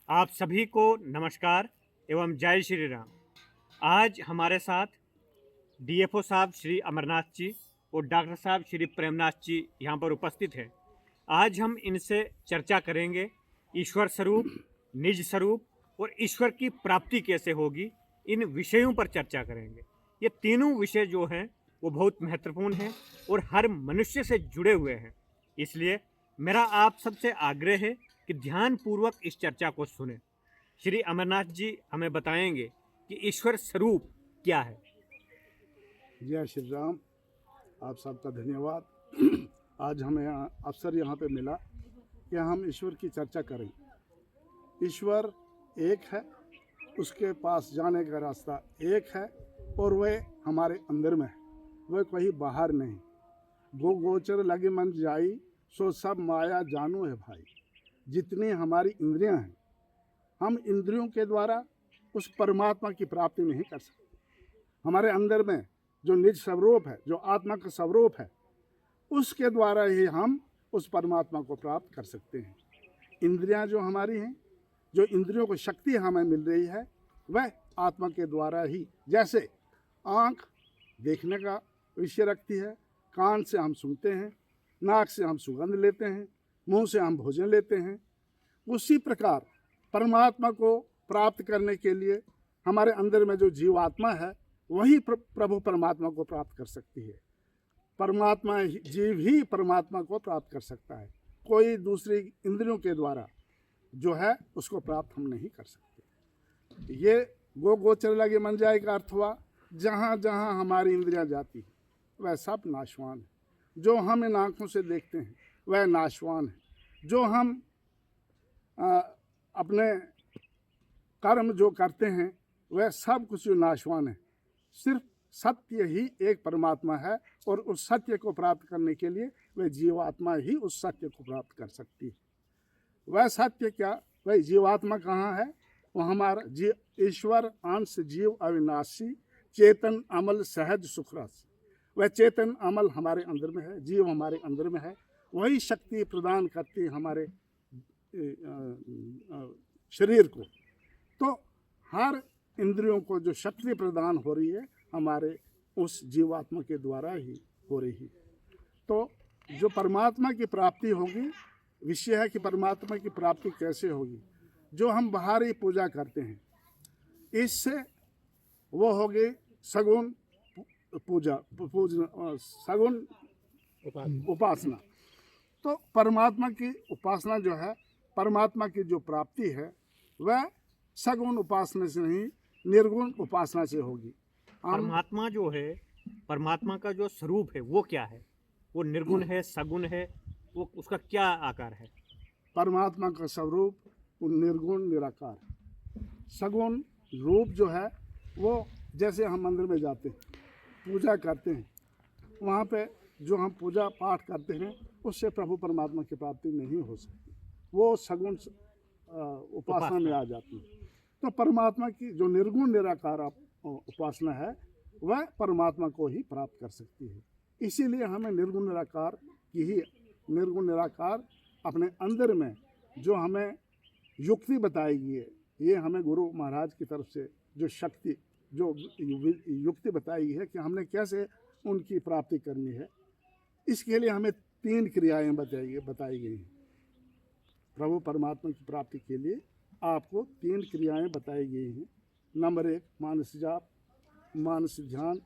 आप सभी को नमस्कार एवं जय श्री राम। आज हमारे साथ डीएफओ साहब श्री अमरनाथ जी और डॉक्टर साहब श्री प्रेमनाथ जी यहाँ पर उपस्थित हैं। आज हम इनसे चर्चा करेंगे ईश्वर स्वरूप, निज स्वरूप और ईश्वर की प्राप्ति कैसे होगी, इन विषयों पर चर्चा करेंगे। ये तीनों विषय जो हैं वो बहुत महत्वपूर्ण हैं और हर मनुष्य से जुड़े हुए हैं। इसलिए मेरा आप सबसे आग्रह है कि ध्यानपूर्वक इस चर्चा को सुने। श्री अमरनाथ जी हमें बताएंगे कि ईश्वर स्वरूप क्या है। जय श्री राम। आप सबका धन्यवाद। आज हमें अवसर यहाँ पे मिला कि हम ईश्वर की चर्चा करें। ईश्वर एक है, उसके पास जाने का रास्ता एक है और वह हमारे अंदर में है, वह कहीं बाहर नहीं। गो गोचर लगे मन जाई, सो सब माया जानू है भाई। जितनी हमारी इंद्रियां हैं, हम इंद्रियों के द्वारा उस परमात्मा की प्राप्ति नहीं कर सकते। हमारे अंदर में जो निज स्वरूप है, जो आत्मा का स्वरूप है, उसके द्वारा ही हम उस परमात्मा को प्राप्त कर सकते हैं। इंद्रियां जो हमारी हैं, जो इंद्रियों को शक्ति हमें मिल रही है, वह आत्मा के द्वारा ही। जैसे आँख देखने का विषय रखती है, कान से हम सुनते हैं, नाक से हम सुगंध लेते हैं, मुंह से हम भोजन लेते हैं। उसी प्रकार परमात्मा को प्राप्त करने के लिए हमारे अंदर में जो जीवात्मा है, वही प्रभु परमात्मा को प्राप्त कर सकती है। परमात्मा जीव ही परमात्मा को प्राप्त कर सकता है। कोई दूसरी इंद्रियों के द्वारा जो है उसको प्राप्त हम नहीं कर सकते। ये गो गोचर लगे मन जाए का अर्थ हुआ, जहाँ जहाँ हमारी इंद्रियां जाती हैं वह सब नाशवान है। जो हम इन आँखों से देखते हैं वह नाशवान है। जो हम अपने कर्म जो करते हैं वह सब कुछ नाशवान है। सिर्फ सत्य ही एक परमात्मा है और उस सत्य को प्राप्त करने के लिए वह जीवात्मा ही उस सत्य को प्राप्त कर सकती है। वह सत्य क्या, वह जीवात्मा कहाँ है? वह हमारा ईश्वर अंश जीव अविनाशी, चेतन अमल सहज सुखरासी। वह चेतन अमल हमारे अंदर में है, जीव हमारे अंदर में है। वही शक्ति प्रदान करती है हमारे शरीर को। तो हर इंद्रियों को जो शक्ति प्रदान हो रही है, हमारे उस जीवात्मा के द्वारा ही हो रही है। तो जो परमात्मा की प्राप्ति होगी, विषय है कि परमात्मा की प्राप्ति कैसे होगी। जो हम बाहरी पूजा करते हैं, इससे वो होगी सगुण पूजा, सगुण उपासना। तो परमात्मा की उपासना जो है, परमात्मा की जो प्राप्ति है, वह सगुण उपासना से नहीं, निर्गुण उपासना से होगी। परमात्मा जो है, परमात्मा का जो स्वरूप है वो क्या है? वो निर्गुण है, सगुण है, वो उसका क्या आकार है? परमात्मा का स्वरूप निर्गुण निराकार है। सगुण रूप जो है वो, जैसे हम मंदिर में जाते हैं, पूजा करते हैं, वहाँ पे जो हम पूजा पाठ करते हैं उससे प्रभु परमात्मा की प्राप्ति नहीं हो सकती। वो सगुण उपासना में आ जाती है। तो परमात्मा की जो निर्गुण निराकार उपासना है, वह परमात्मा को ही प्राप्त कर सकती है। इसीलिए हमें निर्गुण निराकार की ही, निर्गुण निराकार अपने अंदर में जो हमें युक्ति बताई गई है, ये हमें गुरु महाराज की तरफ से जो शक्ति, जो युक्ति बताई है कि हमने कैसे उनकी प्राप्ति करनी है, इसके लिए हमें 3 क्रियाएं बताई गई हैं। प्रभु परमात्मा की प्राप्ति के लिए आपको 3 क्रियाएं बताई गई हैं। नंबर 1 मानस जाप, मानस ध्यान,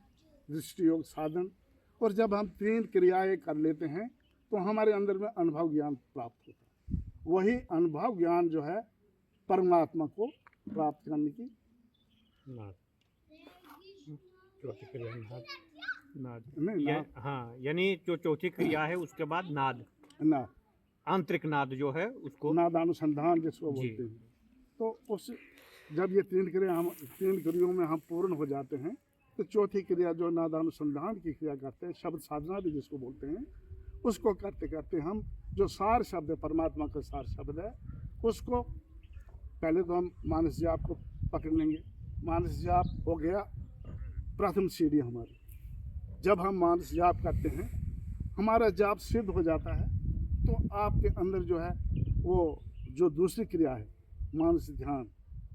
दृष्टि योग साधन। और जब हम 3 क्रियाएं कर लेते हैं तो हमारे अंदर में अनुभव ज्ञान प्राप्त होता है। वही अनुभव ज्ञान जो है परमात्मा को प्राप्त करने की नाद, चौथी क्रिया नाद, नाद नहीं, नाद। हाँ, यानी जो चौथी क्रिया है उसके बाद नाद, ना आंतरिक नाद जो है उसको नादानुसंधान जिसको बोलते हैं। तो उस जब ये 3 क्रियाओं में हम पूर्ण हो जाते हैं, तो चौथी क्रिया जो नादानुसंधान की क्रिया करते हैं, शब्द साधना भी जिसको बोलते हैं, उसको करते करते हम जो सार शब्द है, परमात्मा का सार शब्द है, उसको पहले तो हम मानस जाप को पकड़ लेंगे। मानस जाप हो गया प्रथम सीढ़ी हमारी। जब हम मानस जाप करते हैं, हमारा जाप सिद्ध हो जाता है, तो आपके अंदर जो है वो जो दूसरी क्रिया है, मानस ध्यान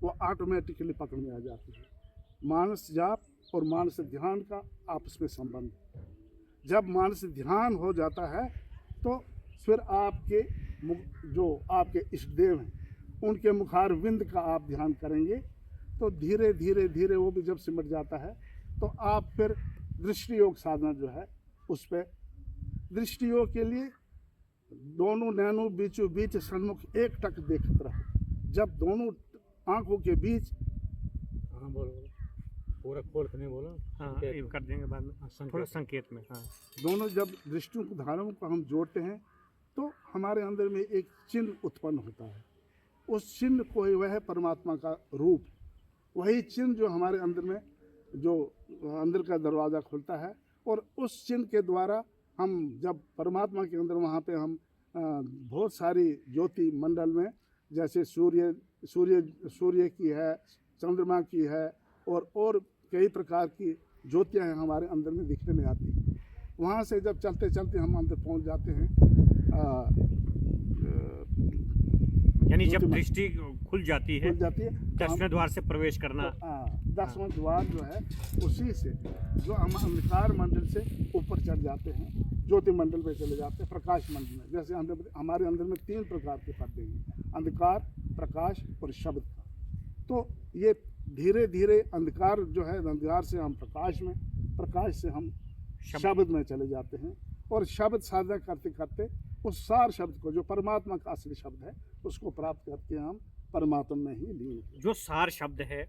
वो ऑटोमेटिकली पकड़ में आ जाती है। मानस जाप और मानस ध्यान का आपस में संबंध है। जब मानस ध्यान हो जाता है तो फिर आपके जो आपके इष्ट देव हैं उनके मुखारविंद का आप ध्यान करेंगे तो धीरे धीरे धीरे वो भी जब सिमट जाता है तो आप फिर दृष्टि योग साधना जो है उस पर दृष्टि योग के लिए दोनों नैनो बीचों बीच सन्मुख एक टक देखते रहो। जब दोनों आंखों के बीच हाँ बोलो पूरा खोल के नहीं बोलो। हाँ ये कर देंगे बाद में, थोड़ा संकेत में। हाँ दोनों जब दृष्टियों को धाराओं को हम जोड़ते हैं तो हमारे अंदर में एक चिन्ह उत्पन्न होता है। उस चिन्ह को ही वह परमात्मा का रूप, वही चिन्ह जो हमारे अंदर में जो अंदर का दरवाज़ा खुलता है और उस चिन्ह के द्वारा हम जब परमात्मा के अंदर वहाँ पे हम बहुत सारी ज्योति मंडल में जैसे सूर्य की है, चंद्रमा की है और कई प्रकार की ज्योतियाँ हैं हमारे अंदर में दिखने में आती हैं। वहाँ से जब चलते चलते हम अंदर पहुँच जाते हैं यानी जब दृष्टि खुल जाती है तो 10वें द्वार से प्रवेश करना। 10वां द्वार जो है उसी से जो हम अंधकार मंडल से ऊपर चढ़ जाते हैं, ज्योति मंडल पे चले जाते हैं, प्रकाश मंडल में। जैसे हमने हमारे अंदर में 3 प्रकार के पर्दे हैं, अंधकार, प्रकाश और शब्द का। तो ये धीरे धीरे अंधकार जो है, अंधकार से हम प्रकाश में, प्रकाश से हम शब्द में चले जाते हैं और शब्द साधना करते करते उस सार शब्द को जो परमात्मा का असली शब्द है उसको प्राप्त करके हम परमात्मा में ही लीन हैं। जो सार शब्द है,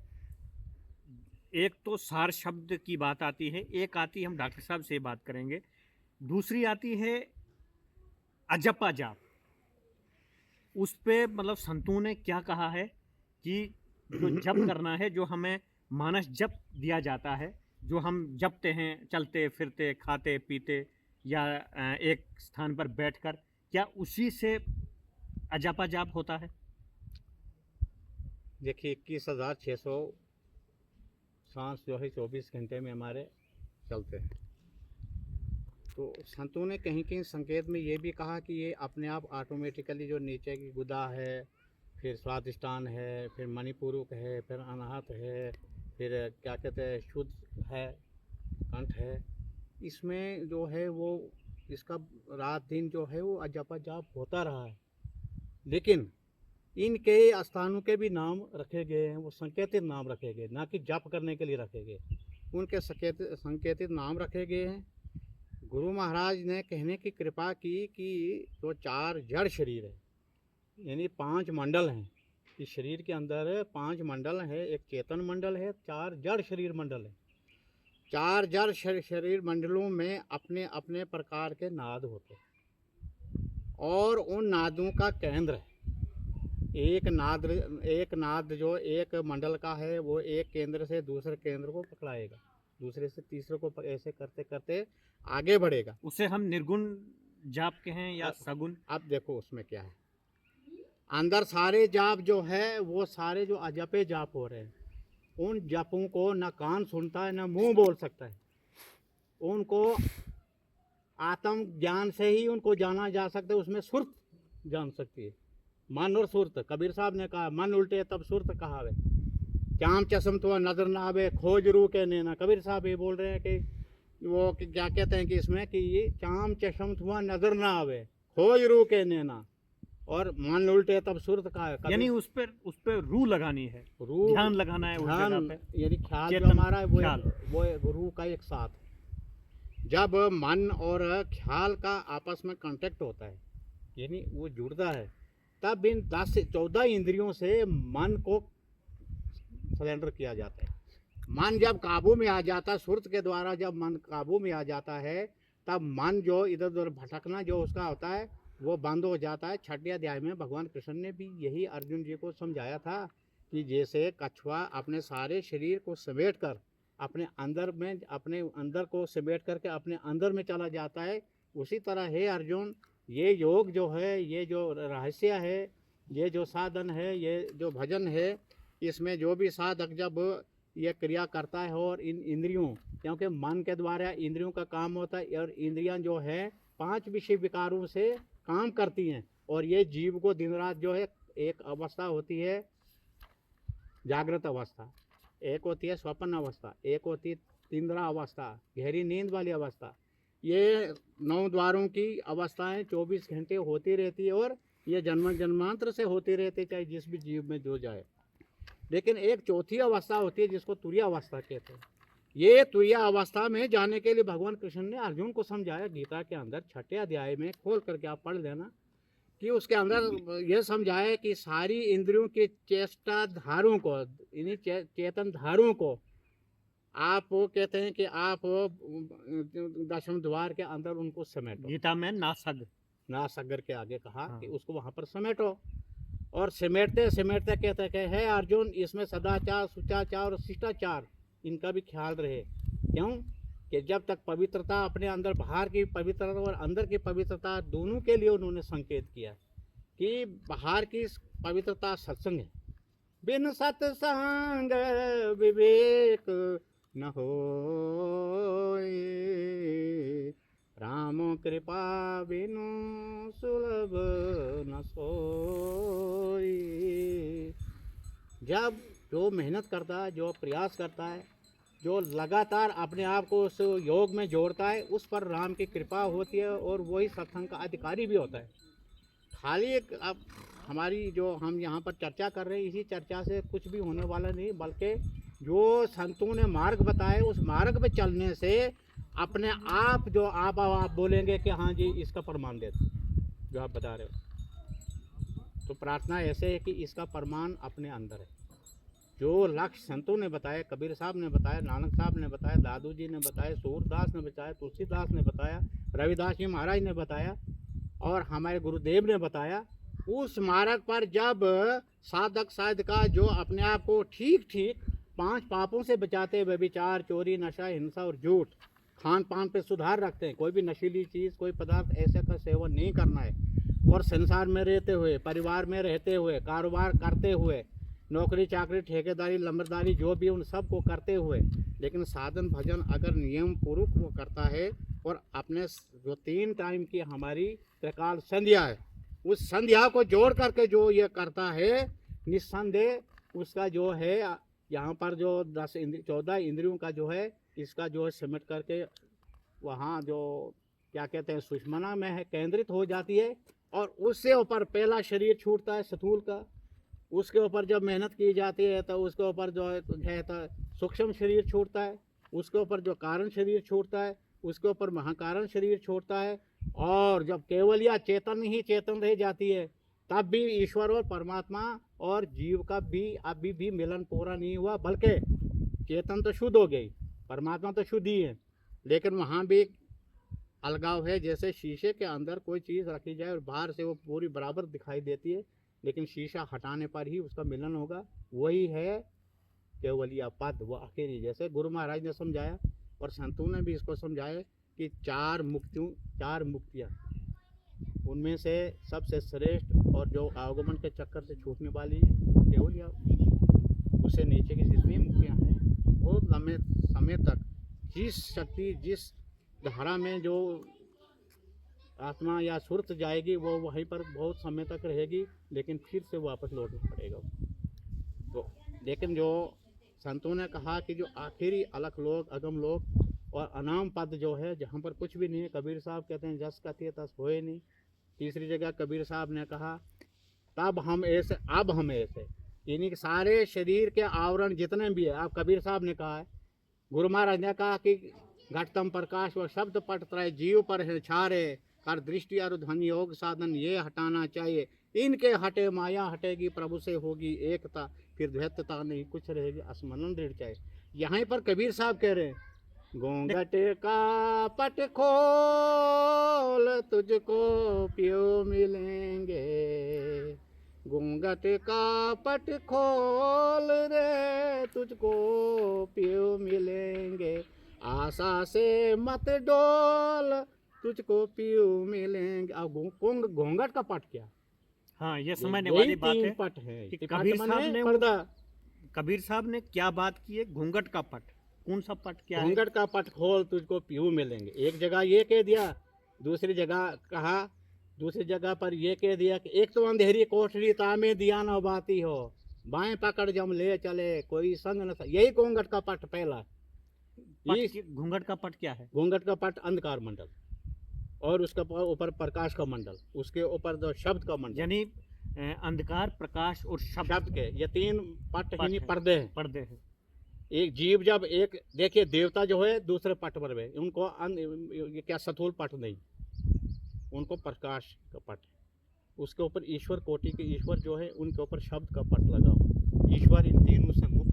एक तो सार शब्द की बात आती है, एक आती है, हम डॉक्टर साहब से बात करेंगे, दूसरी आती है अजपा जाप। उस पे मतलब संतों ने क्या कहा है कि जो जप करना है, जो हमें मानस जप दिया जाता है, जो हम जपते हैं चलते फिरते खाते पीते या एक स्थान पर बैठकर, क्या उसी से अजपा जाप होता है? देखिए 21,600 सांस जो है 24 घंटे में हमारे चलते हैं। तो संतों ने कहीं कहीं संकेत में ये भी कहा कि ये अपने आप ऑटोमेटिकली जो नीचे की गुदा है, फिर स्वादिष्टान है, फिर मणिपुरुक है, फिर अनाहत है, फिर क्या कहते हैं शुद्ध है, कंठ है, इसमें जो है वो इसका रात दिन जो है वो अजपा जाप होता रहा है। लेकिन इनके स्थानों के भी नाम रखे गए हैं, वो संकेतित नाम रखे गए, ना कि जप करने के लिए रखे गए। उनके संकेतित नाम रखे गए हैं। गुरु महाराज ने कहने की कृपा की कि जो 4 जड़ शरीर है, यानी 5 मंडल हैं इस शरीर के अंदर, 5 मंडल है, एक चेतन मंडल है, 4 जड़ शरीर मंडल है। 4 जड़ शरीर मंडलों में अपने अपने प्रकार के नाद होते हैं और उन नादों का केंद्र है। एक नाद जो एक मंडल का है वो एक केंद्र से दूसरे केंद्र को पकड़ाएगा, दूसरे से तीसरे को ऐसे करते करते आगे बढ़ेगा। उसे हम निर्गुण जाप कहें या सगुण। अब देखो उसमें क्या है, अंदर सारे जाप जो है वो सारे जो अजपे जाप हो रहे हैं, उन जपों को न कान सुनता है न मुंह बोल सकता है। उनको आत्म ज्ञान से ही उनको जाना जा सकता है, उसमें सुरत जान सकती है, मन और सुरत। कबीर साहब ने कहा मन उल्टे तब सुरत कहावे, चाम चश्म तो नजर ना आवे खोज रू के नेना। कबीर साहब ये बोल रहे हैं कि वो क्या कहते हैं कि इसमें कि ये चाम चश्म तो नजर ना आवे खोज रू के नेना और मन उल्टे तब सुरत का है। यानी उस पर रू लगानी है, रू ध्यान लगाना है उस जगह ध्यान, पे। यानी ख्याल जो चेतन हमारा है ख्याल। वो रू का एक साथ है। जब मन और ख्याल का आपस में कांटेक्ट होता है, यानी वो जुड़ता है, तब इन 10 से 14 इंद्रियों से मन को सरेंडर किया जाता है। मन जब काबू में आ जाता है, सुरत के द्वारा जब मन काबू में आ जाता है, तब मन जो इधर उधर भटकना जो उसका होता है वो बंद हो जाता है। 6वें अध्याय में भगवान कृष्ण ने भी यही अर्जुन जी को समझाया था कि जैसे कछुआ अपने सारे शरीर को समेट कर अपने अंदर को समेट करके अपने अंदर में चला जाता है, उसी तरह है अर्जुन, ये योग जो है, ये जो रहस्य है, ये जो साधन है, ये जो भजन है, इसमें जो भी साधक जब ये क्रिया करता है और इन इंद्रियों, क्योंकि मन के द्वारा इंद्रियों का काम होता है और इंद्रियां जो है 5 विषय विकारों से काम करती हैं और ये जीव को दिन रात जो है एक अवस्था होती है जागृत अवस्था, एक होती है स्वप्न अवस्था, एक होती है निंद्रा अवस्था, गहरी नींद वाली अवस्था। ये 9 द्वारों की अवस्थाएं 24 घंटे होती रहती है और ये जन्म जन्मांतर से होती रहती है, चाहे जिस भी जीव में जो जाए। लेकिन एक चौथी अवस्था होती है जिसको तुरीय अवस्था कहते हैं। ये तुरीय अवस्था में जाने के लिए भगवान कृष्ण ने अर्जुन को समझाया गीता के अंदर 6ठे अध्याय में, खोल करके आप पढ़ लेना, कि उसके अंदर यह समझाया कि सारी इंद्रियों की चेष्टा धारों को, इन्हीं चेतन धारों को आप कहते हैं कि आप दशम द्वार के अंदर उनको समेटो। गीता में नासागर के आगे कहा हाँ। कि उसको वहां पर समेटो। और समेटते समेटते कहते हैं है अर्जुन, इसमें सदाचार, सुचाचार और शिष्टाचार इनका भी ख्याल रहे। क्यों कि जब तक पवित्रता अपने अंदर, बाहर की पवित्रता और अंदर की पवित्रता दोनों के लिए उन्होंने संकेत किया कि बाहर की पवित्रता सत्संग है, बिन सत्संग विवेक न होए, रामो कृपा बिनु सुलभ न सोई। जब जो मेहनत करता है, जो प्रयास करता है, जो लगातार अपने आप को उस योग में जोड़ता है, उस पर राम की कृपा होती है और वही सत्संग का अधिकारी भी होता है। खाली एक अब हमारी जो हम यहाँ पर चर्चा कर रहे हैं, इसी चर्चा से कुछ भी होने वाला नहीं, बल्कि जो संतों ने मार्ग बताए उस मार्ग पे चलने से अपने आप जो आप बोलेंगे कि हाँ जी इसका प्रमाण दे दो जो आप बता रहे हो। तो प्रार्थना ऐसे है कि इसका प्रमाण अपने अंदर है। जो लक्ष्य संतों ने बताया, कबीर साहब ने बताया, नानक साहब ने बताया, दादू जी ने बताया, सूरदास ने बताया, तुलसीदास ने बताया, रविदास जी महाराज ने बताया और हमारे गुरुदेव ने बताया, उस मार्ग पर जब साधक साधका जो अपने आप को ठीक ठीक 5 पापों से बचाते हैं, व्यभिचार, चोरी, नशा, हिंसा और झूठ, खान पान पे सुधार रखते हैं, कोई भी नशीली चीज़, कोई पदार्थ ऐसे का सेवन नहीं करना है, और संसार में रहते हुए, परिवार में रहते हुए, कारोबार करते हुए, नौकरी चाकरी ठेकेदारी लंबरदारी जो भी उन सब को करते हुए, लेकिन साधन भजन अगर नियम पूर्वक वो करता है और अपने जो 3 टाइम की हमारी त्रिकाल संध्या है, उस संध्या को जोड़ करके जो ये करता है, निस्संदेह उसका जो है यहाँ पर जो 14 इंद्रियों का जो है, इसका जो है सिमट करके वहाँ जो क्या कहते हैं सुषमना में है केंद्रित हो जाती है। और उससे ऊपर पहला शरीर छूटता है स्थूल का, उसके ऊपर जब मेहनत की जाती है तो उसके ऊपर जो है तो सूक्ष्म शरीर छूटता है, उसके ऊपर जो कारण शरीर छूटता है, उसके ऊपर महाकारण शरीर छूटता है। और जब केवल या चेतन ही चेतन रह जाती है, तब भी ईश्वर और परमात्मा और जीव का भी अभी भी मिलन पूरा नहीं हुआ, बल्कि चेतन तो शुद्ध हो गई, परमात्मा तो शुद्ध ही है, लेकिन वहाँ भी अलगाव है। जैसे शीशे के अंदर कोई चीज़ रखी जाए और बाहर से वो पूरी बराबर दिखाई देती है, लेकिन शीशा हटाने पर ही उसका मिलन होगा। वही है केवलिया पद, वो आखिरी। जैसे गुरु महाराज ने समझाया और संतों ने भी इसको समझाया कि 4 मुक्तियाँ, उनमें से सबसे श्रेष्ठ और जो आगमन के चक्कर से छूटने वाली है केवलिया, उससे नीचे की जितनी मुक्तियाँ हैं बहुत लंबे समय तक जिस शक्ति जिस धारा में जो आत्मा या सुरत जाएगी वो वहीं पर बहुत समय तक रहेगी, लेकिन फिर से वापस लौटना पड़ेगा। तो लेकिन जो संतों ने कहा कि जो आखिरी अलख लोक, अगम लोक और अनाम पद जो है, जहाँ पर कुछ भी नहीं है, कबीर साहब कहते हैं जस कथिए तस होए नहीं। तीसरी जगह कबीर साहब ने कहा तब हम ऐसे, अब हम ऐसे, यानी कि सारे शरीर के आवरण जितने भी है, आप कबीर साहब ने कहा है, गुरु महाराज ने कहा कि घटतम प्रकाश व शब्द पट त्रय जीव पर है छारे, कर दृष्टि और धन योग साधन ये हटाना चाहिए, इनके हटे माया हटेगी, प्रभु से होगी एकता, फिर द्वैतता नहीं कुछ रहेगी, स्मरण दृढ़ चाहिए। यहाँ पर कबीर साहब कह रहे हैं घूंघट का पट खोल तुझको पियो मिलेंगे, घूंघट का पट खोल रे तुझको पियो मिलेंगे, आशा से मत डोल तुझको पियो मिलेंगे। अब घूंघट का पट क्या? हाँ, ये समझने वाली बात है पट है कि कबीर साहब ने क्या बात की है। घूंघट का पट, कौन सा पट क्या है? घूंघट का पट खोल तुझको पियो मिलेंगे। एक जगह ये कह दिया, दूसरी जगह कहा दूसरी जगह पर ये कह दिया कि एक तो अंधेरी कोठरी तामे दिया न बाती हो, बाएं पकड़ जम ले चले कोई संग न यही घूंघट का पट पहला। घूंघट का पट क्या है? घूंघट का पट अंधकार मंडल, और उसके ऊपर प्रकाश का मंडल, उसके ऊपर जो शब्द का मंडल, यानी अंधकार, प्रकाश और शब्द के ये तीन पट ही है। पर्दे हैं। पर्दे हैं। एक जीव जब एक देखिए देवता जो है दूसरे पट पर है, उनको ये क्या स्थूल पट नहीं, उनको प्रकाश का पट, उसके ऊपर ईश्वर कोटि के ईश्वर जो है उनके ऊपर शब्द का पट लगा हुआ। ईश्वर इन तीनों से मुक्त,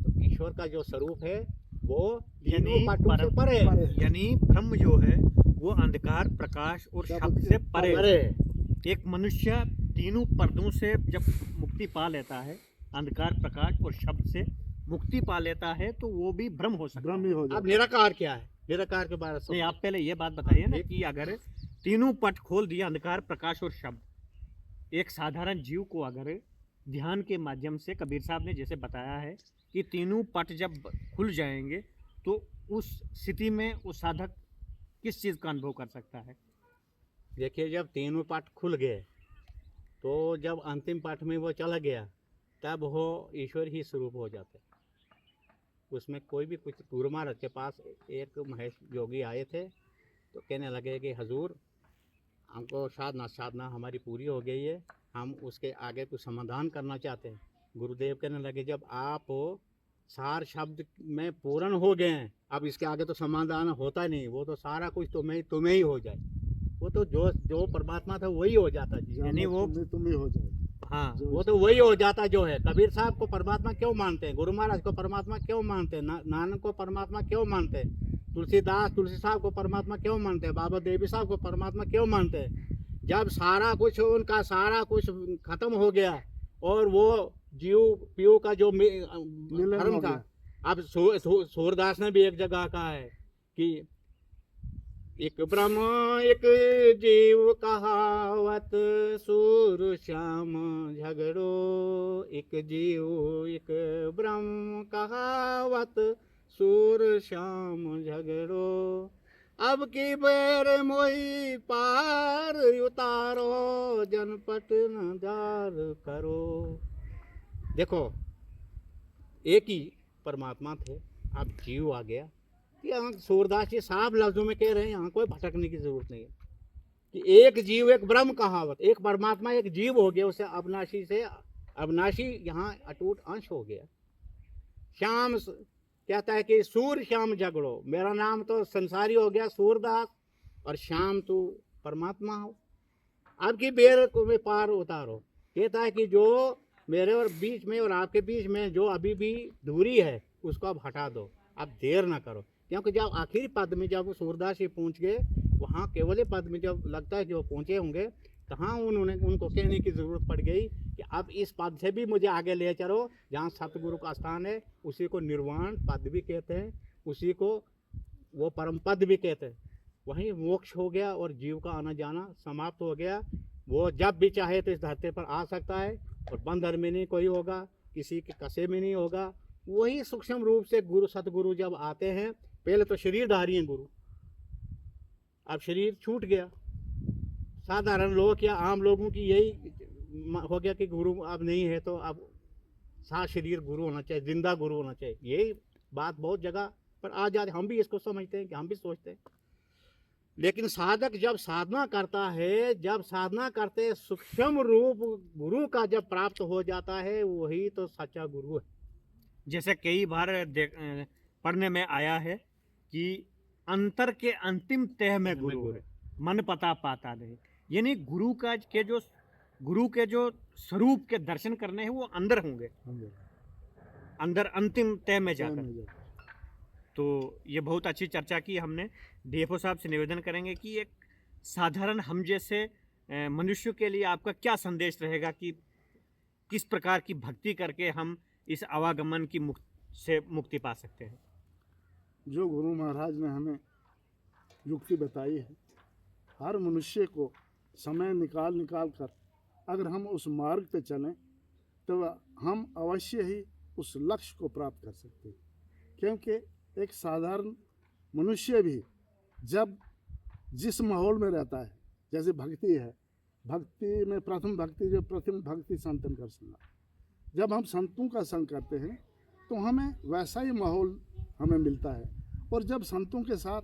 तो ईश्वर का जो स्वरूप है वो तीनों पटों से परे है। यानी ब्रह्म जो है वो अंधकार, प्रकाश और शब्द से परे है। एक मनुष्य तीनों पर्दों से जब मुक्ति पा लेता है, अंधकार, प्रकाश और शब्द से मुक्ति पा लेता है, तो वो भी ब्रह्म हो सकता है। हो अब निराकार क्या है? निराकार के बारे में नहीं, आप पहले ये बात बताइए ना कि अगर तीनों पट खोल दिया, अंधकार, प्रकाश और शब्द, एक साधारण जीव को अगर ध्यान के माध्यम से, कबीर साहब ने जैसे बताया है कि तीनों पट जब खुल जाएंगे तो उस स्थिति में वो साधक किस चीज़ का अनुभव कर सकता है? देखिए, जब तीनों पट खुल गए तो जब अंतिम पट में वो चला गया तब वो ईश्वर ही स्वरूप हो जाते। उसमें कोई भी कुछ। गुरु महाराज के पास एक महेश योगी आए थे तो कहने लगे कि हजूर, हमको साधना हमारी पूरी हो गई है, हम उसके आगे कुछ समाधान करना चाहते हैं। गुरुदेव कहने लगे जब आप सार शब्द में पूर्ण हो गए हैं, अब इसके आगे तो समाधान होता नहीं, वो तो सारा कुछ तुम्हें ही हो जाए। वो तो जो परमात्मा था वही हो जाता जी, यानी वो तुम्हें हो जाए। हाँ, वो तो वही हो जाता जो है। कबीर साहब को परमात्मा क्यों मानते हैं? गुरु महाराज को परमात्मा क्यों मानते हैं? नानक को परमात्मा क्यों मानते हैं? तुलसी साहब को परमात्मा क्यों मानते हैं? बाबा देवी साहब को परमात्मा क्यों मानते हैं? जब सारा कुछ उनका सारा कुछ खत्म हो गया और वो जीव पीयू का जो धर्म था। अब सूरदास ने भी एक जगह कहा है कि एक ब्रह्म एक जीव कहावत, सूर श्याम झगड़ो, एक जीव एक ब्रह्म कहावत, सूर श्याम झगड़ो, अब की बेर मोही पार उतारो, जनपट नजार करो। देखो, एक ही परमात्मा थे, अब जीव आ गया। यहाँ सूरदास जी साफ लफ्जों में कह रहे हैं, यहाँ कोई भटकने की जरूरत नहीं है कि एक जीव एक ब्रह्म कहावत, एक परमात्मा एक जीव हो गया, उसे अविनाशी से अविनाशी यहाँ अटूट अंश हो गया। श्याम कहता है कि सूर श्याम झगड़ो, मेरा नाम तो संसारी हो गया सूरदास, और श्याम तू परमात्मा हो, अब की बेर को में पार उतारो। कहता है कि जो मेरे और बीच में और आपके बीच में जो अभी भी दूरी है उसको अब हटा दो, अब देर ना करो। क्योंकि जब आखिरी पद में जब सूरदास जी पहुँच गए, वहाँ केवल पद में जब लगता है कि वो पहुँचे होंगे, तहाँ उनको कहने की ज़रूरत पड़ गई कि अब इस पद से भी मुझे आगे ले चलो, जहाँ सतगुरु का स्थान है, उसी को निर्वाण पद भी कहते हैं, उसी को वो परम पद भी कहते हैं। वहीं मोक्ष हो गया और जीव का आना जाना समाप्त हो गया। वो जब भी चाहे तो इस धरती पर आ सकता है, और बंधन में नहीं कोई होगा, किसी के कसे में नहीं होगा। वही सूक्ष्म रूप से गुरु सतगुरु जब आते हैं, पहले तो शरीरधारी हैं गुरु, अब शरीर छूट गया। साधारण लोग या आम लोगों की यही हो गया कि गुरु अब नहीं है, तो अब साथ शरीर गुरु होना चाहिए, जिंदा गुरु होना चाहिए। यही बात बहुत जगह पर आ जाती, हम भी इसको समझते हैं कि हम भी सोचते हैं। लेकिन साधक जब साधना करता है, जब साधना करते सूक्ष्म रूप गुरु का जब प्राप्त हो जाता है, वही तो सच्चा गुरु है। जैसे कई बार पढ़ने में आया है कि अंतर के अंतिम तह में गुरु है, मन पता पाता नहीं। यानी गुरु के जो स्वरूप के दर्शन करने हैं वो अंदर होंगे, अंदर अंतिम तह में जाकर। तो ये बहुत अच्छी चर्चा की हमने। डीएफओ साहब से निवेदन करेंगे कि एक साधारण हम जैसे मनुष्य के लिए आपका क्या संदेश रहेगा कि किस प्रकार की भक्ति करके हम इस आवागमन की से मुक्ति पा सकते हैं? जो गुरु महाराज ने हमें युक्ति बताई है, हर मनुष्य को समय निकाल कर अगर हम उस मार्ग पे चलें तो हम अवश्य ही उस लक्ष्य को प्राप्त कर सकते हैं। क्योंकि एक साधारण मनुष्य भी जब जिस माहौल में रहता है, जैसे भक्ति है, भक्ति में प्रथम भक्ति संतन कर संगा। जब हम संतों का संग करते हैं तो हमें वैसा ही माहौल हमें मिलता है, और जब संतों के साथ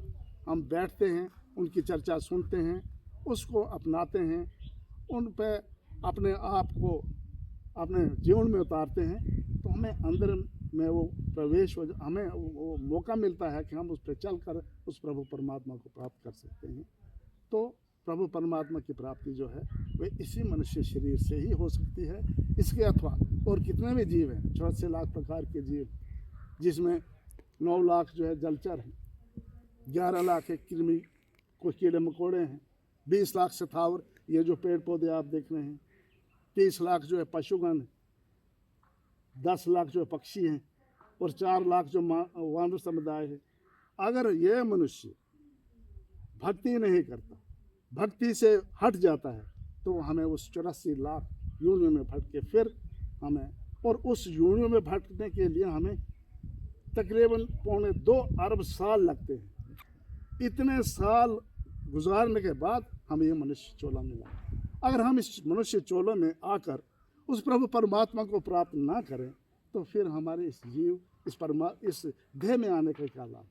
हम बैठते हैं, उनकी चर्चा सुनते हैं, उसको अपनाते हैं, उन पे अपने आप को अपने जीवन में उतारते हैं, तो हमें अंदर में वो प्रवेश हो, हमें वो मौका मिलता है कि हम उस पर चल कर उस प्रभु परमात्मा को प्राप्त कर सकते हैं। तो प्रभु परमात्मा की प्राप्ति जो है वह इसी मनुष्य शरीर से ही हो सकती है। इसके अथवा और कितने भी जीव हैं, 84 लाख प्रकार के जीव, जिसमें 9 लाख जो है जलचर हैं, 11 लाख है कृमि कुछ कीड़े मकोड़े हैं, 20 लाख स्थावर ये जो पेड़ पौधे आप देख रहे हैं, 30 लाख जो है पशुगण, 10 लाख जो है पक्षी हैं, और 4 लाख जो वानर समुदाय है। अगर ये मनुष्य भक्ति नहीं करता, भक्ति से हट जाता है, तो हमें उस 84 लाख योनियों में भटक के फिर हमें, और उस योनियों में भटकने के लिए हमें तकरीबन 2.25 अरब साल लगते हैं। इतने साल गुजारने के बाद हमें ये मनुष्य चोला मिला। अगर हम इस मनुष्य चोला में आकर उस प्रभु परमात्मा को प्राप्त ना करें, तो फिर हमारे इस जीव इस देह में आने का क्या लाभ?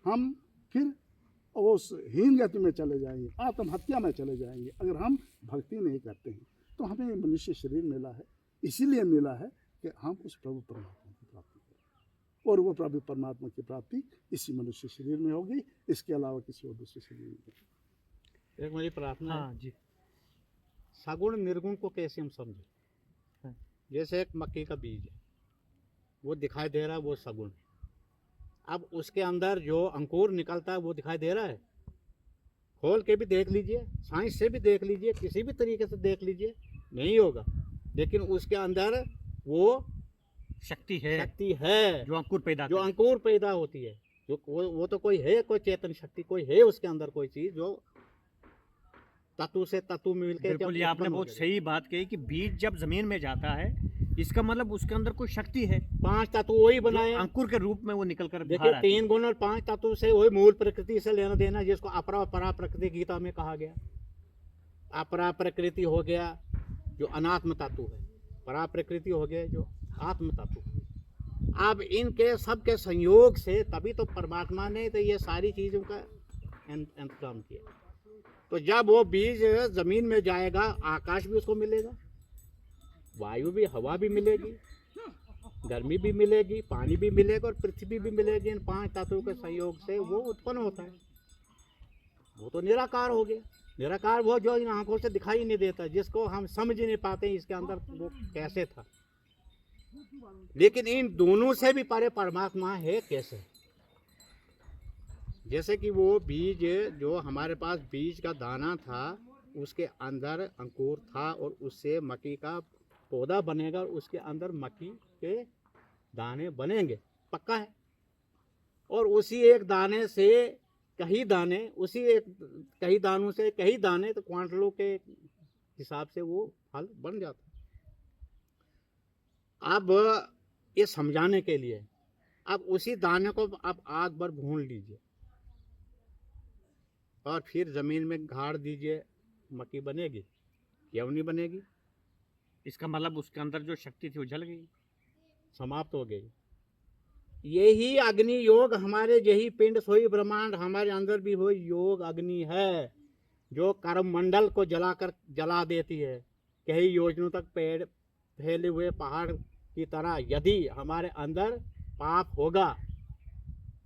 हम फिर उस हीन गति में चले जाएंगे, आत्महत्या में चले जाएंगे। अगर हम भक्ति नहीं करते हैं, तो हमें ये मनुष्य शरीर मिला है, इसीलिए मिला है कि हम उस प्रभु परमात्मा की प्राप्ति करें, और वो प्रभु परमात्मा की प्राप्ति इसी मनुष्य शरीर में होगी, इसके अलावा किसी और दूसरे शरीर में नहीं। एक मेरी प्रार्थना है, हाँ जी। सगुण निर्गुण को कैसे हम समझें? हाँ। जैसे एक मक्की का बीज है, वो दिखाई दे रहा है, वो सगुण है। अब उसके अंदर जो अंकुर निकलता है वो दिखाई दे रहा है, खोल के भी देख लीजिए, साइंस से भी देख लीजिए, किसी भी तरीके से देख लीजिए, नहीं होगा। लेकिन उसके अंदर वो शक्ति है जो अंकुर पैदा होती है, जो वो तो कोई है, कोई चेतन शक्ति कोई है उसके अंदर, कोई चीज जो तत्व से तत्व में मिलकर बिल्कुल, ये आपने बहुत सही बात कही कि बीज जब जमीन में जाता है, इसका मतलब उसके अंदर कोई शक्ति है। 5 तत्व वही बनाए, अंकुर के रूप में वो निकल कर देखिए 3 गुण और 5 तत्व से वही मूल प्रकृति से लेना देना, जिसको अपरा परा प्रकृति गीता में कहा गया। अपरा प्रकृति हो गया जो अनात्म तत्व है, परा प्रकृति हो गया जो आत्म तत्व है। अब इनके सबके संयोग से तभी तो परमात्मा ने तो ये सारी चीजों का इंतजाम किया। तो जब वो बीज जमीन में जाएगा, आकाश भी उसको मिलेगा, वायु भी, हवा भी मिलेगी, गर्मी भी मिलेगी, पानी भी मिलेगा और पृथ्वी भी मिलेगी। इन 5 तत्वों के संयोग से वो उत्पन्न होता है। वो तो निराकार हो गया। निराकार वो जो इन आंखों से दिखाई नहीं देता, जिसको हम समझ ही नहीं पाते इसके अंदर वो कैसे था। लेकिन इन दोनों से भी परे परमात्मा है कैसे? जैसे कि वो बीज जो हमारे पास बीज का दाना था, उसके अंदर अंकुर था और उससे मक्की का पौधा बनेगा और उसके अंदर मक्की के दाने बनेंगे, पक्का है। और उसी एक दाने से कई दाने, उसी एक कई दानों से कई दाने, तो क्वांटलों के हिसाब से वो फल बन जाता है। अब ये समझाने के लिए, अब उसी दाने को आप आग पर भून लीजिए और फिर जमीन में गाड़ दीजिए, मक्की बनेगी? क्यों नहीं बनेगी? इसका मतलब उसके अंदर जो शक्ति थी वो जल गई, समाप्त हो गई। यही अग्नि योग हमारे, यही पिंड सोई ब्रह्मांड हमारे अंदर भी वो योग अग्नि है, जो कर्म मंडल को जला देती है। कई योजनों तक पेड़ फैले हुए पहाड़ की तरह यदि हमारे अंदर पाप होगा,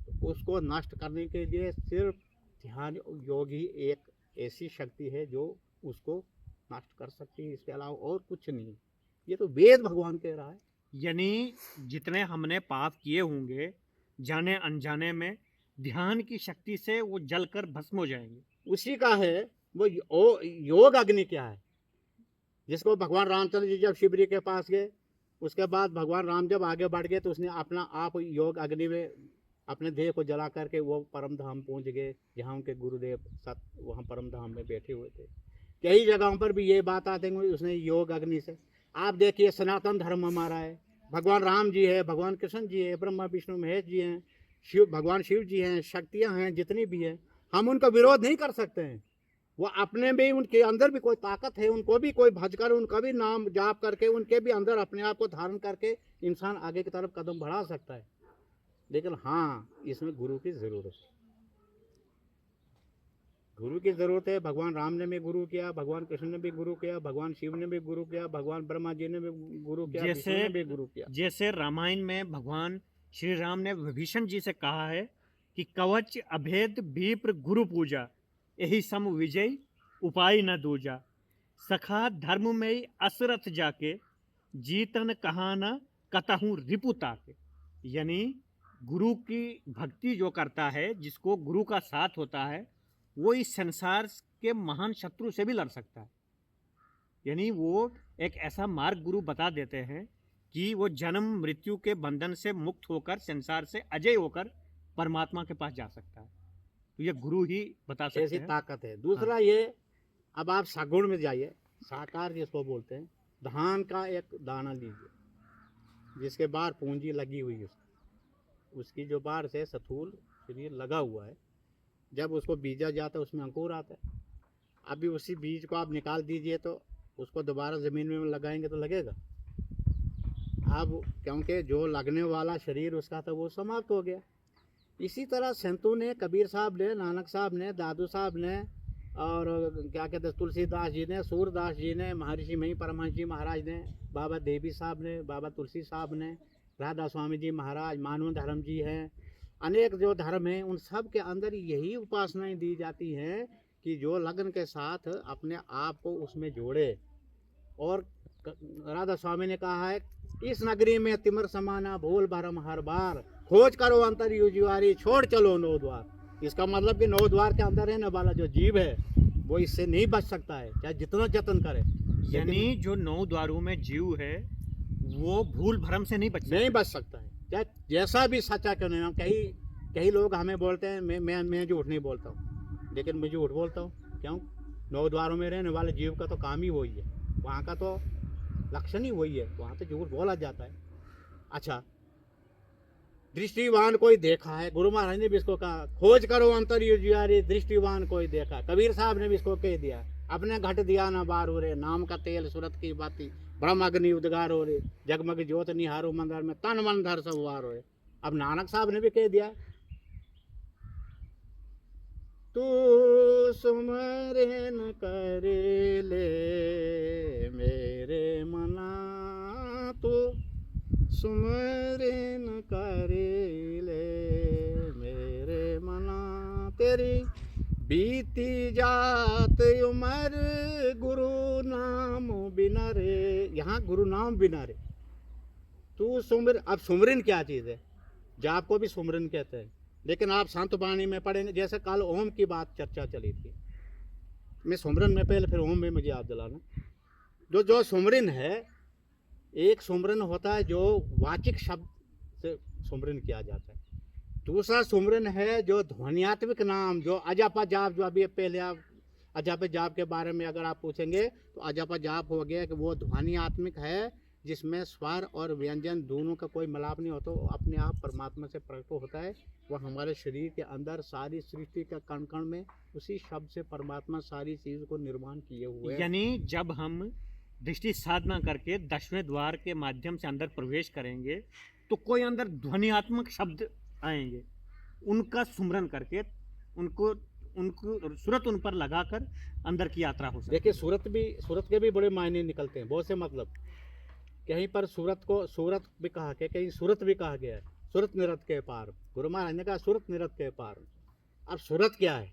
तो उसको नष्ट करने के लिए सिर्फ ध्यान योग ही एक ऐसी शक्ति है जो उसको नष्ट कर सकती है, इसके अलावा और कुछ नहीं। ये तो वेद भगवान कह रहा है। यानी जितने हमने पाप किए होंगे जाने अनजाने में, ध्यान की शक्ति से वो जलकर भस्म हो जाएंगे। उसी का है वो योग अग्नि। क्या है? जिसको भगवान रामचंद्र जी जब शिवरी के पास गए, उसके बाद भगवान राम जब आगे बढ़ गए तो उसने अपना आप योग अग्नि में अपने देह को जला करके वो परम धाम पहुंच गए, जहाँ उनके गुरुदेव सत वहाँ परम धाम में बैठे हुए थे। कई जगहों पर भी ये बात आते हैं, उसने योग अग्नि से। आप देखिए सनातन धर्म हमारा है, भगवान राम जी है, भगवान कृष्ण जी है, ब्रह्मा विष्णु महेश जी हैं, भगवान शिव जी हैं, शक्तियाँ हैं जितनी भी हैं, हम उनका विरोध नहीं कर सकते हैं। वो अपने में उनके अंदर भी कोई ताकत है, उनको भी कोई भजकर उनका भी नाम जाप करके उनके भी अंदर अपने आप को धारण करके इंसान आगे की तरफ कदम बढ़ा सकता है। लेकिन हाँ, इसमें गुरु की ज़रूरत है, गुरु की ज़रूरत है। भगवान राम ने भी गुरु किया, भगवान कृष्ण ने भी गुरु किया, भगवान शिव ने भी गुरु किया, भगवान ब्रह्मा जी ने भी गुरु किया, विष्णु ने भी गुरु किया। जैसे रामायण में भगवान श्री राम ने विभीषण जी से कहा है कि कवच अभेद विप्र गुरु पूजा, यही सम विजय उपाय न दूजा, सखा धर्म में असरथ जाके, जीतन कहा न कतहूँ रिपु ताके। यानी गुरु की भक्ति जो करता है, जिसको गुरु का साथ होता है, वो इस संसार के महान शत्रु से भी लड़ सकता है। यानी वो एक ऐसा मार्ग गुरु बता देते हैं कि वो जन्म मृत्यु के बंधन से मुक्त होकर संसार से अजय होकर परमात्मा के पास जा सकता है। तो ये गुरु ही बता सकते ऐसी हैं। ताकत है। दूसरा ये, अब आप सगुण में जाइए, साकार जिसको बोलते हैं। धान का एक दाना लीजिए जिसके बाहर पूंजी लगी हुई है, उसकी जो बाहर से स्थूल शरीर लगा हुआ है, जब उसको बीजा जाता है उसमें अंकुर आता है। अभी उसी बीज को आप निकाल दीजिए तो उसको दोबारा ज़मीन में लगाएंगे तो लगेगा। अब क्योंकि जो लगने वाला शरीर उसका था वो समाप्त हो गया। इसी तरह संतों ने, कबीर साहब ने, नानक साहब ने, दादू साहब ने, और क्या कहते हैं, तुलसीदास जी ने, सूरदास जी ने, महर्षि मही परमहंस जी महाराज ने, बाबा देवी साहब ने, बाबा तुलसी साहब ने, राधा स्वामी जी महाराज, मानव धर्म जी हैं, अनेक जो धर्म हैं, उन सब के अंदर यही उपासनाएं दी जाती हैं कि जो लगन के साथ अपने आप को उसमें जोड़े। और राधा स्वामी ने कहा है, इस नगरी में तिमर समाना भूल भरम हर बार, खोज करो अंतर युजुआरी छोड़ चलो नौ द्वार। इसका मतलब कि नौ द्वार के अंदर रहने वाला जो जीव है वो इससे नहीं बच सकता है, चाहे जितना जतन करे। यानी जो 9 द्वारों में जीव है वो भूल भ्रम से नहीं बच सकता है, चाहे जैसा भी सच्चा क्यों नहीं हो। कई लोग हमें बोलते हैं, मैं झूठ नहीं बोलता हूँ, लेकिन मैं झूठ बोलता हूँ। क्यों? 9 द्वारों में रहने वाले जीव का तो काम ही वही है, वहाँ का तो लक्षण ही वही है, वहाँ तो झूठ बोला जाता है। अच्छा, दृष्टिवान कोई देखा है, गुरु महाराज ने भी इसको कहा, खोज करो अंतर युजियारी, दृष्टिवान कोई देखा। कबीर साहब ने भी इसको कह दिया, अपने घट दिया ना बार हो रे, नाम का तेल सूरत की बाती, ब्रह्म अग्नि उद्गार हो रे, जगमग ज्योत निहारो मंदिर में, तन मन धर सब वार हो रे। अब नानक साहब ने भी कह दिया, तू सुमरन कर ले मेरे मना, तू सुमरन कर ले मेरे मना, तेरी बीती जात उमर गुरु नाम बिना रे। यहाँ गुरु नाम बिना रे, तू सुमर। अब सुमरन क्या चीज़ है? जाप को भी सुमरन कहते हैं, लेकिन आप संत वाणी में पढ़ेंगे, जैसे कल ओम की बात चर्चा चली थी, मैं सुमरन में पहले फिर ओम में मुझे याद दिलाना। जो सुमरन है, एक सुमरन होता है जो वाचिक शब्द से सुमरन किया जाता है, दूसरा सुमरन है जो ध्वनियात्मक नाम, जो अजपा जाप, जो अभी पहले आप अजपा जाप के बारे में अगर आप पूछेंगे तो अजपा जाप हो गया कि वो ध्वनियात्मक है, जिसमें स्वर और व्यंजन दोनों का कोई मिलाप नहीं होता, वो अपने आप परमात्मा से प्रकट होता है। वह हमारे शरीर के अंदर सारी सृष्टि का कण कण में उसी शब्द से परमात्मा सारी चीज़ को निर्माण किए हुए है। यानी जब हम दृष्टि साधना करके 10वें द्वार के माध्यम से अंदर प्रवेश करेंगे तो कोई अंदर ध्वनियात्मक शब्द आएंगे, उनका सुमरन करके उनको सूरत उन पर लगाकर अंदर की यात्रा हो सकती है। देखिए, सूरत के भी बड़े मायने निकलते हैं, बहुत से मतलब। कहीं पर सूरत को सूरत भी कहा गया, कहीं सूरत भी कहा गया है, सूरत निरत के पार। गुरु महाराज ने कहा सूरत निरत के पार। अब सूरत क्या है,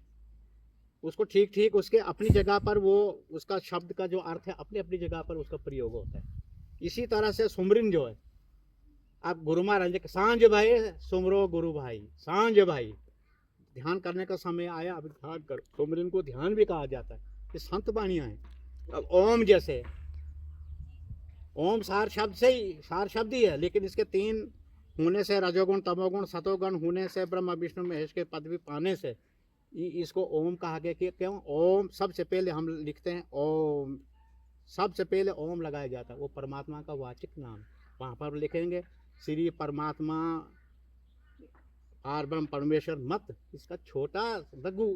उसको ठीक ठीक उसके अपनी जगह पर, वो उसका शब्द का जो अर्थ है अपनी अपनी जगह पर उसका प्रयोग होता है। इसी तरह से सुमरन जो है, अब गुरु महाराज ने सांझ भाई सुमरो गुरु भाई, सांझ भाई, ध्यान करने का समय आया, अब ध्यान करो। सुमरन को ध्यान भी कहा जाता है, ये संत वाणियाँ हैं। अब ओम जैसे, ओम सार शब्द ही है, लेकिन इसके 3 होने से, रजोगुण तमोगुण सतोगुण होने से, ब्रह्मा विष्णु महेश के पदवी पाने से इसको ओम कहा गया। कि क्यों? ओम सबसे पहले हम लिखते हैं, ओम सबसे पहले ओम लगाया जाता है, वो परमात्मा का वाचिक नाम। वहाँ पर लिखेंगे श्री परमात्मा आर ब्रह्म परमेश्वर मत, इसका छोटा लघु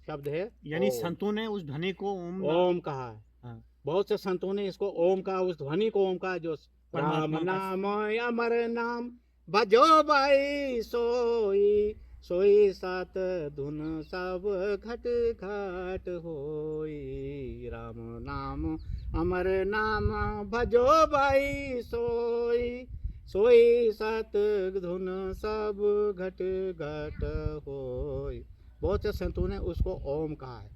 शब्द है यानी ओम। संतों ने उस ध्वनि को ओम ओम कहा है। हाँ। बहुत से संतों ने इसको ओम कहा, उस ध्वनि को ओम कहा, जो राम परमात्मा का नाम अमर नाम भजो भाई सोई, सोई सात धुन सब घट घट होई। राम नाम अमर नाम भजो भाई सोई, सोई सात धुन सब घट घट होई। बहुत से संतों ने उसको ओम कहा है,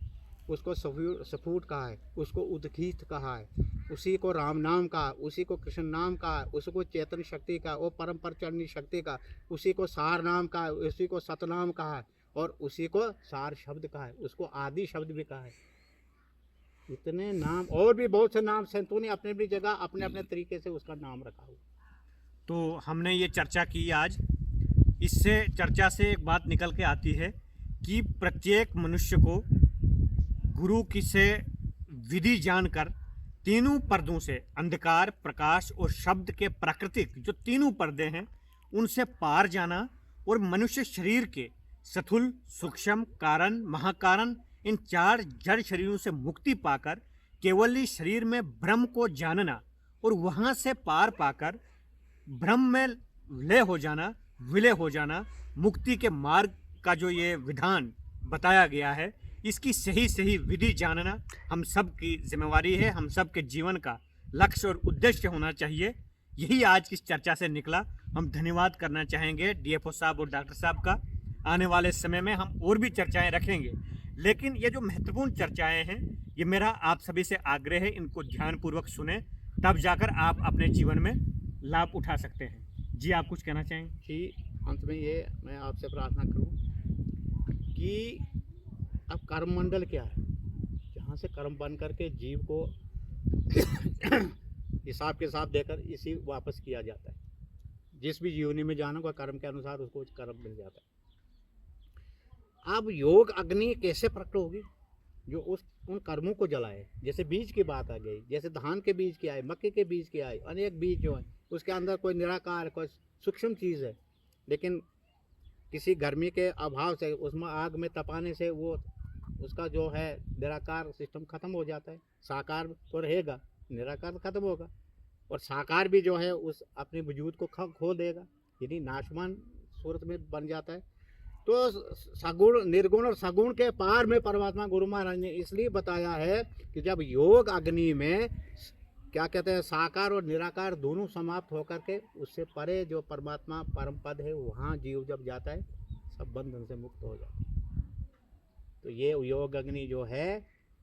उसको सफूट कहा है, उसको उद्गीत कहा है, उसी को राम नाम कहा, उसी को कृष्ण नाम कहा, उसको चेतन शक्ति का, वो परम परचरणी शक्ति का, उसी को सार नाम कहा, उसी को सतनाम कहा है, और उसी को सार शब्द कहा है, उसको आदि शब्द भी कहा है। इतने नाम और भी बहुत से नाम संतों ने अपने अपनी जगह अपने अपने तरीके से उसका नाम रखा हुआ। तो हमने ये चर्चा की आज। इससे चर्चा से एक बात निकल के आती है कि प्रत्येक मनुष्य को गुरु की से विधि जानकर तीनों पर्दों से, अंधकार, प्रकाश और शब्द के प्राकृतिक जो तीनों पर्दे हैं, उनसे पार जाना और मनुष्य शरीर के स्थूल, सूक्ष्म, कारण, महाकारण, इन चार जड़ शरीरों से मुक्ति पाकर केवल शरीर में ब्रह्म को जानना और वहाँ से पार पाकर ब्रह्म में लय हो जाना, विलय हो जाना, मुक्ति के मार्ग का जो ये विधान बताया गया है, इसकी सही सही विधि जानना हम सब की जिम्मेवारी है, हम सब के जीवन का लक्ष्य और उद्देश्य होना चाहिए। यही आज की इस चर्चा से निकला। हम धन्यवाद करना चाहेंगे डीएफओ साहब और डॉक्टर साहब का। आने वाले समय में हम और भी चर्चाएं रखेंगे, लेकिन ये जो महत्वपूर्ण चर्चाएं हैं, ये मेरा आप सभी से आग्रह है, इनको ध्यानपूर्वक सुने, तब जाकर आप अपने जीवन में लाभ उठा सकते हैं। जी, आप कुछ कहना चाहेंगे? कि अंत में ये मैं आपसे प्रार्थना करूं कि अब कर्म मंडल क्या है, जहाँ से कर्म बन करके जीव को हिसाब के साथ देकर इसी वापस किया जाता है। जिस भी जीवनी में जाना होगा कर्म के अनुसार उसको कर्म मिल जाता है। अब योग अग्नि कैसे प्रकट होगी? जो उन कर्मों को जलाए। जैसे बीज की बात आ गई, जैसे धान के बीज की आई, मक्के के बीज की आई, अनेक बीज जो है उसके अंदर कोई निराकार, कोई सूक्ष्म चीज़ है, लेकिन किसी गर्मी के अभाव से उसमें आग में तपाने से वो उसका जो है निराकार सिस्टम खत्म हो जाता है। साकार तो रहेगा, निराकार खत्म होगा, और साकार भी जो है उस अपने वजूद को खो देगा, यानी नाशवान सूरत में बन जाता है। तो सगुण, निर्गुण और सगुण के पार में परमात्मा गुरु महाराज ने इसलिए बताया है कि जब योग अग्नि में क्या कहते हैं, साकार और निराकार दोनों समाप्त होकर के उससे परे जो परमात्मा परम पद है, वहाँ जीव जब जाता है सब बंधन से मुक्त हो जाता है। तो ये योग अग्नि जो है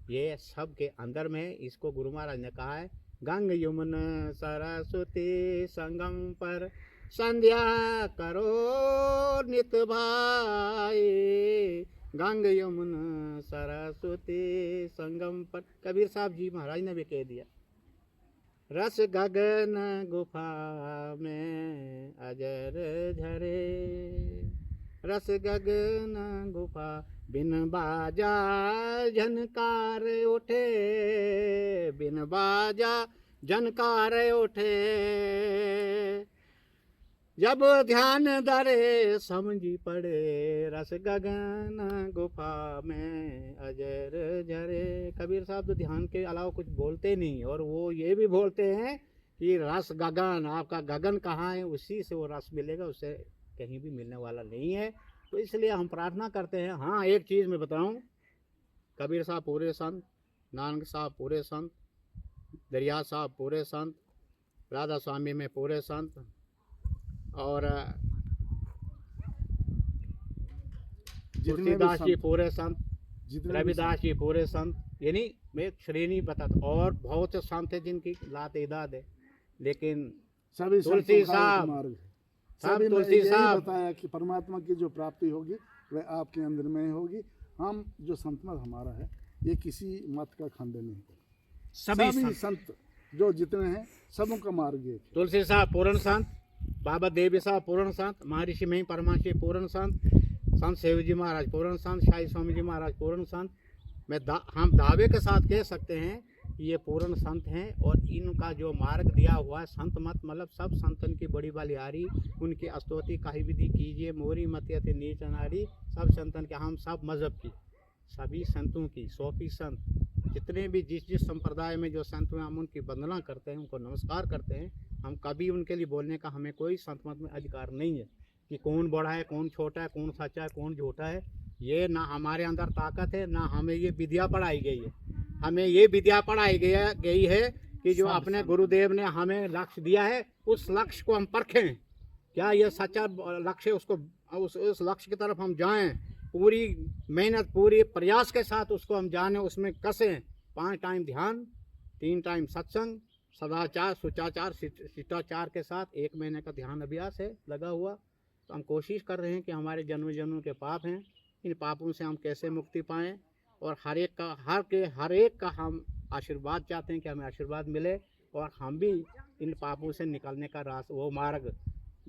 ये सब के अंदर में, इसको गुरु महाराज ने कहा है, गंग यमुना सरस्वती संगम पर संध्या करो नित भाई। गंग यमुना सरस्वती संगम पर, कबीर साहब जी महाराज ने भी कह दिया। रस गगन गुफा में अजर झरे, रस गगन गुफा बिन बाजा झनकार उठे, बिन बाजा झनकार उठे। जब ध्यान धरे समझी पड़े, रस गगन गुफा में अजर झरे। कबीर साहब तो ध्यान के अलावा कुछ बोलते नहीं, और वो ये भी बोलते हैं कि रस गगन, आपका गगन कहाँ है, उसी से वो रस मिलेगा, उससे कहीं भी मिलने वाला नहीं है। तो इसलिए हम प्रार्थना करते हैं। हाँ, एक चीज़ मैं बताऊं, कबीर साहब पूरे संत, नानक साहब पूरे संत, दरिया साहब पूरे संत, राधा स्वामी में पूरे संत, और तुलसीदास जी पूरे संत, रविदास जी पूरे संत, यानी मैं एक श्रेणी बताता। और बहुत से संत हैं जिनकी लात इदाद है, लेकिन सभी तुलसी साहब, सभी ने तुलसी यही साहब बताया कि परमात्मा की जो प्राप्ति होगी वह आपके अंदर में ही होगी। हम जो संत मत हमारा है, ये किसी मत का खंडन नहीं है। सभी संत जो जितने हैं सबों का मार्ग है। तुलसी साहब पूर्ण संत, बाबा देवी साहब पूर्ण संत, महर्षि में परमाशी पूर्ण संत, संत सेवजी महाराज पूर्ण संत, शाही स्वामी जी महाराज पूर्ण संत। हम दावे के साथ कह सकते हैं कि ये पूर्ण संत हैं, और इनका जो मार्ग दिया हुआ है संत मत, मतलब सब संतन की बड़ी बलिहारी, उनकी स्तुति कही विधि कीजिए, मोरी मत यति नीच नारी, सब संतन के, हम सब मजहब की सभी संतों की 100% जितने भी जिस संप्रदाय में जो संत हैं हम उनकी वंदना करते हैं, उनको नमस्कार करते हैं। हम कभी उनके लिए बोलने का हमें कोई संत मत में अधिकार नहीं है कि कौन बड़ा है, कौन छोटा है, कौन सच्चा है, कौन झूठा है। ये ना हमारे अंदर ताकत है, ना हमें ये विद्या पढ़ाई गई है। हमें ये विद्या पढ़ाई गई है कि जो अपने गुरुदेव ने हमें लक्ष्य दिया है उस लक्ष्य को हम परखें, क्या ये सच्चा लक्ष्य है, उसको उस लक्ष्य की तरफ हम जाएं, पूरी मेहनत पूरी प्रयास के साथ उसको हम जाने, उसमें कसें। 5 टाइम ध्यान, 3 टाइम सत्संग, सदाचार सुचाचार शिष्टाचार के साथ 1 महीने का ध्यान अभ्यास है लगा हुआ। तो हम कोशिश कर रहे हैं कि हमारे जन्म जन्मों के पाप हैं, इन पापों से हम कैसे मुक्ति पाएँ, और हर एक का हम आशीर्वाद चाहते हैं कि हमें आशीर्वाद मिले और हम भी इन पापों से निकलने का रास्ता, वो मार्ग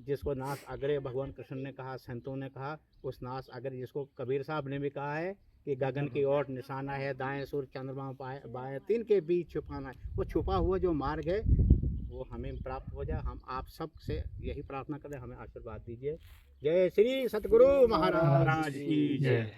जिसको नाश अग्रे भगवान कृष्ण ने कहा, संतों ने कहा, उस नाश अग्रे जिसको कबीर साहब ने भी कहा है कि गगन की ओर निशाना है, दाएं सूर्य चंद्रमा बाएं 3 के बीच छुपाना है। वो छुपा हुआ जो मार्ग है वो हमें प्राप्त हो जाए। हम आप सब से यही प्रार्थना करें, हमें आशीर्वाद दीजिए। जय श्री सतगुरु महाराज महाराज की जय।